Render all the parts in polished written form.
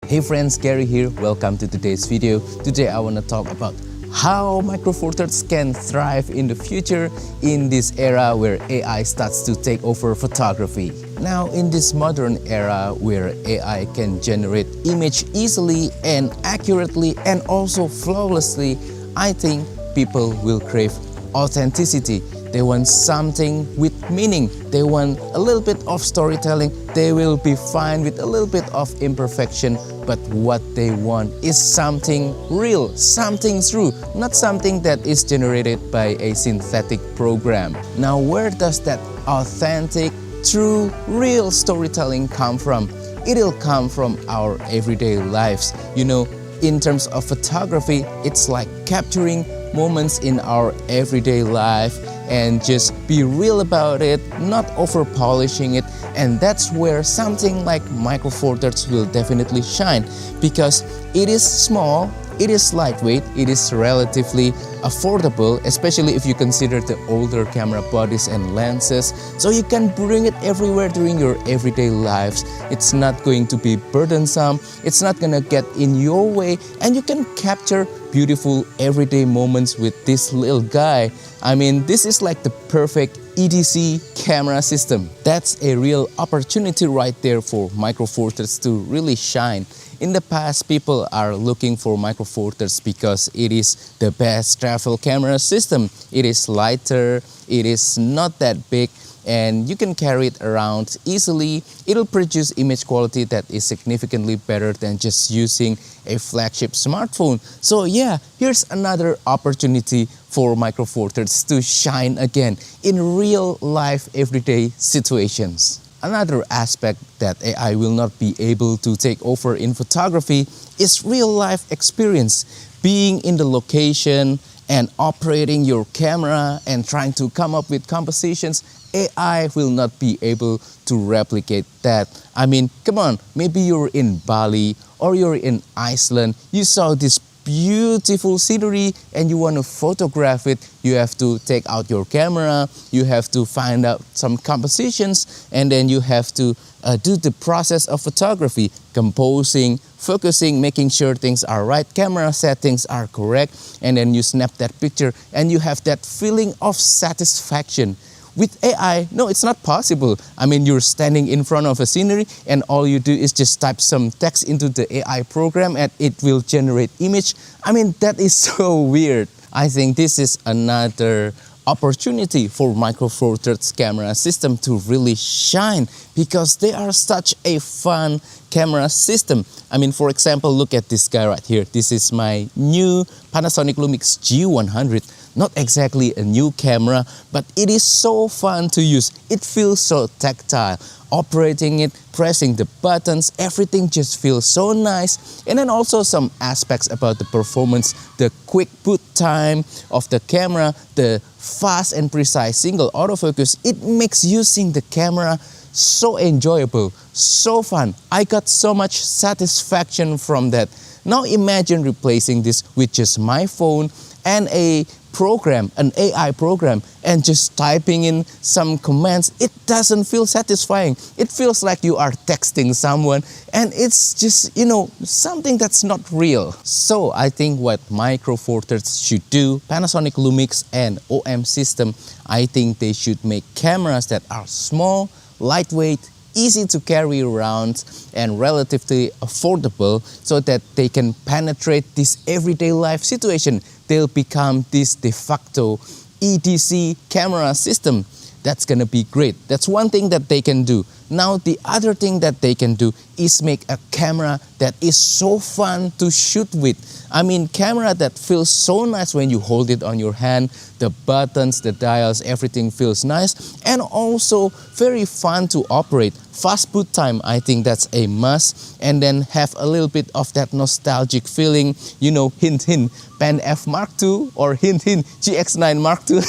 Hey friends, Gary here. Welcome to today's video. Today I want to talk about how Micro Four Thirds can thrive in the future in this era where AI starts to take over photography. Now, in this modern era where AI can generate image easily and accurately and also flawlessly, I think people will crave authenticity. They want something with meaning. They want a little bit of storytelling. They will be fine with a little bit of imperfection, but what they want is something real, something true, not something that is generated by a synthetic program. Now, where does that authentic, true, real storytelling come from? It'll come from our everyday lives. You know, in terms of photography, it's like capturing moments in our everyday life and just be real about it, not over polishing it. And that's where something like Micro Four Thirds will definitely shine, because it is small, it is lightweight, it is relatively affordable, especially if you consider the older camera bodies and lenses. So you can bring it everywhere during your everyday lives. It's not going to be burdensome, it's not gonna get in your way, and you can capture beautiful everyday moments with this little guy. I mean, this is like the perfect EDC camera system. That's a real opportunity right there for Micro Four Thirds to really shine. In the past, people are looking for Micro Four Thirds because it is the best travel camera system. It is lighter, it is not that big, and you can carry it around easily. It'll produce image quality that is significantly better than just using a flagship smartphone. So yeah, here's another opportunity for Micro Four Thirds to shine again in real life everyday situations. Another aspect that AI will not be able to take over in photography is real life experience. Being in the location and operating your camera and trying to come up with compositions, AI will not be able to replicate that. I mean, come on, maybe you're in Bali or you're in Iceland, you saw this beautiful scenery and you want to photograph it. You have to take out your camera, you have to find out some compositions, and then you have to do the process of photography, composing, focusing, making sure things are right, camera settings are correct, and then you snap that picture and you have that feeling of satisfaction. With AI, no, it's not possible. I mean, you're standing in front of a scenery and all you do is just type some text into the AI program and it will generate image. I mean, that is so weird. I think this is another opportunity for Micro Four Thirds camera system to really shine, because they are such a fun camera system. I mean, for example, look at this guy right here. This is my new Panasonic Lumix G100. Not exactly a new camera, but it is so fun to use. It feels so tactile. Operating it, pressing the buttons, everything just feels so nice. And then also some aspects about the performance, the quick boot time of the camera, the fast and precise single autofocus. It makes using the camera so enjoyable, so fun. I got so much satisfaction from that. Now imagine replacing this with just my phone and a program, an AI program, and just typing in some commands. It doesn't feel satisfying. It feels like you are texting someone, and it's just, you know, something that's not real. So I think what Micro Four Thirds should do, Panasonic Lumix and OM system, I think they should make cameras that are small, lightweight, easy to carry around, and relatively affordable, so that they can penetrate this everyday life situation. They'll become this de facto EDC camera system. That's gonna be great. That's one thing that they can do. Now, the other thing that they can do is make a camera that is so fun to shoot with. I mean, camera that feels so nice when you hold it on your hand. The buttons, the dials, everything feels nice, and also very fun to operate. Fast boot time, I think that's a must, and then have a little bit of that nostalgic feeling, you know, hint hint, Pan F Mark II, or hint hint, GX9 Mark II.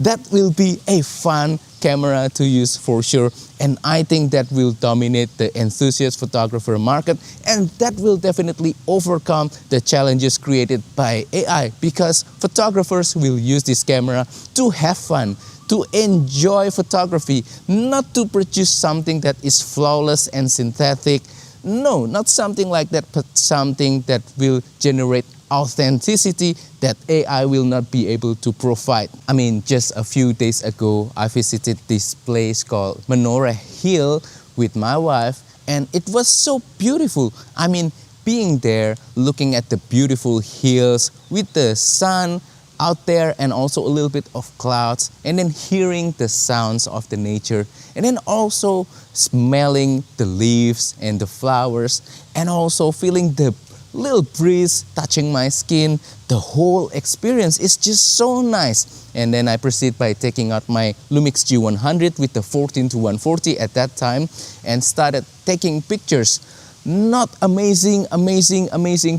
That will be a fun camera to use for sure, and I think that will dominate the enthusiast photographer market, and that will definitely overcome the challenges created by AI, because photographers will use this camera to have fun, to enjoy photography, not to produce something that is flawless and synthetic, No, not something like that, but something that will generate authenticity that AI will not be able to provide. I mean, just a few days ago, I visited this place called Menoreh Hill with my wife, and it was so beautiful. I mean, being there, looking at the beautiful hills with the sun out there and also a little bit of clouds, and then hearing the sounds of the nature, and then also smelling the leaves and the flowers, and also feeling the little breeze touching my skin. The whole experience is just so nice. And then I proceed by taking out my Lumix G100 with the 14-140 at that time and started taking pictures. Not amazing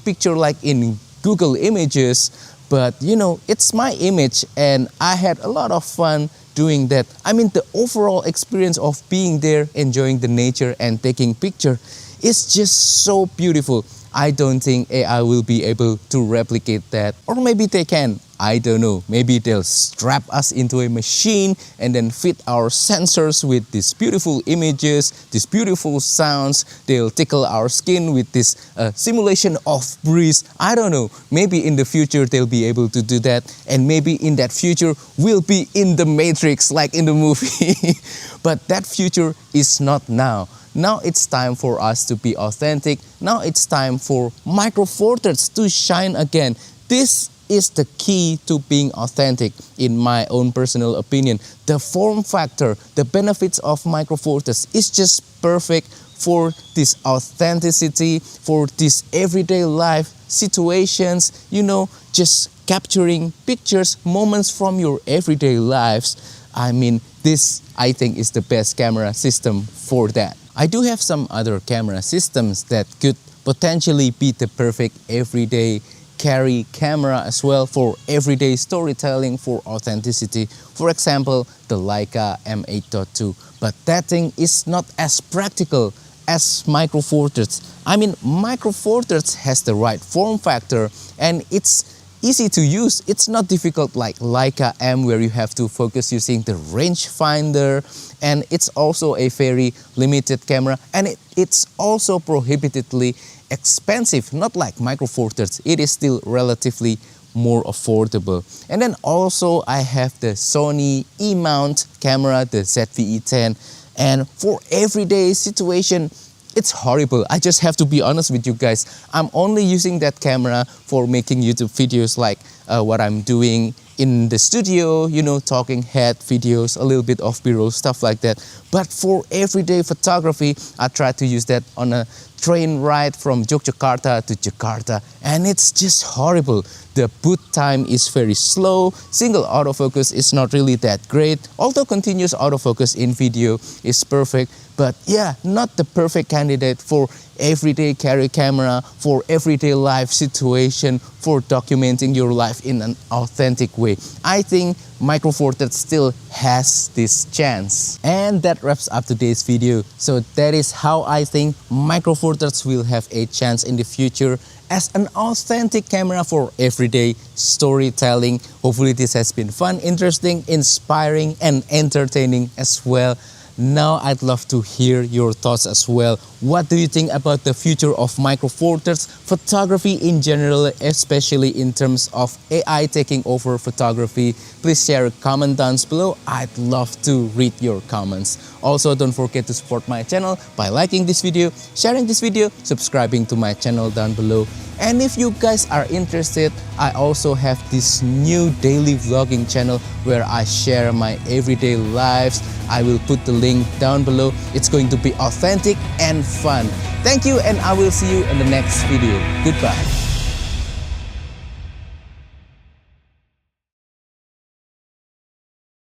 picture like in Google Images, but you know, it's my image and I had a lot of fun doing that. I mean, the overall experience of being there, enjoying the nature and taking picture is just so beautiful. I don't think AI will be able to replicate that, or maybe they can. I don't know. Maybe they'll strap us into a machine and then fit our sensors with these beautiful images, these beautiful sounds. They'll tickle our skin with this simulation of breeze. I don't know. Maybe in the future they'll be able to do that, and maybe in that future we'll be in the Matrix like in the movie. But that future is not now. Now it's time for us to be authentic. Now it's time for Micro Four Thirds to shine again. This is the key to being authentic, in my own personal opinion. The form factor, the benefits of Micro Four Thirds is just perfect for this authenticity, for these everyday life situations, you know, just capturing pictures, moments from your everyday lives. I mean, this I think is the best camera system for that. I do have some other camera systems that could potentially be the perfect everyday carry camera as well for everyday storytelling, for authenticity. For example, the Leica M8.2. But that thing is not as practical as Micro Four Thirds. I mean, Micro Four Thirds has the right form factor and it's easy to use. It's not difficult like Leica M, where you have to focus using the rangefinder, and it's also a very limited camera, and it's also prohibitively expensive, not like Micro Four Thirds. It is still relatively more affordable. And then also I have the Sony E-mount camera, the ZV-E10, and for everyday situation it's horrible. I just have to be honest with you guys. I'm only using that camera for making YouTube videos like what I'm doing in the studio, you know, talking head videos, a little bit of B-roll, stuff like that. But for everyday photography, I try to use that on a train ride from Yogyakarta to Jakarta, and it's just horrible. The boot time is very slow, single autofocus is not really that great, although continuous autofocus in video is perfect. But yeah, not the perfect candidate for everyday carry camera, for everyday life situation, for documenting your life in an authentic way. I think Micro Four Thirds still has this chance. And that wraps up today's video. So that is how I think Micro Four Thirds will have a chance in the future as an authentic camera for everyday storytelling. Hopefully this has been fun, interesting, inspiring, and entertaining as well. Now I'd love to hear your thoughts as well. What do you think about the future of Micro Four Thirds, photography in general, especially in terms of AI taking over photography? Please share a comment down below. I'd love to read your comments. Also, don't forget to support my channel by liking this video, sharing this video, subscribing to my channel down below. And if you guys are interested, I also have this new daily vlogging channel where I share my everyday lives. I will put the link down below. It's going to be authentic and fun. Thank you, and I will see you in the next video. Goodbye.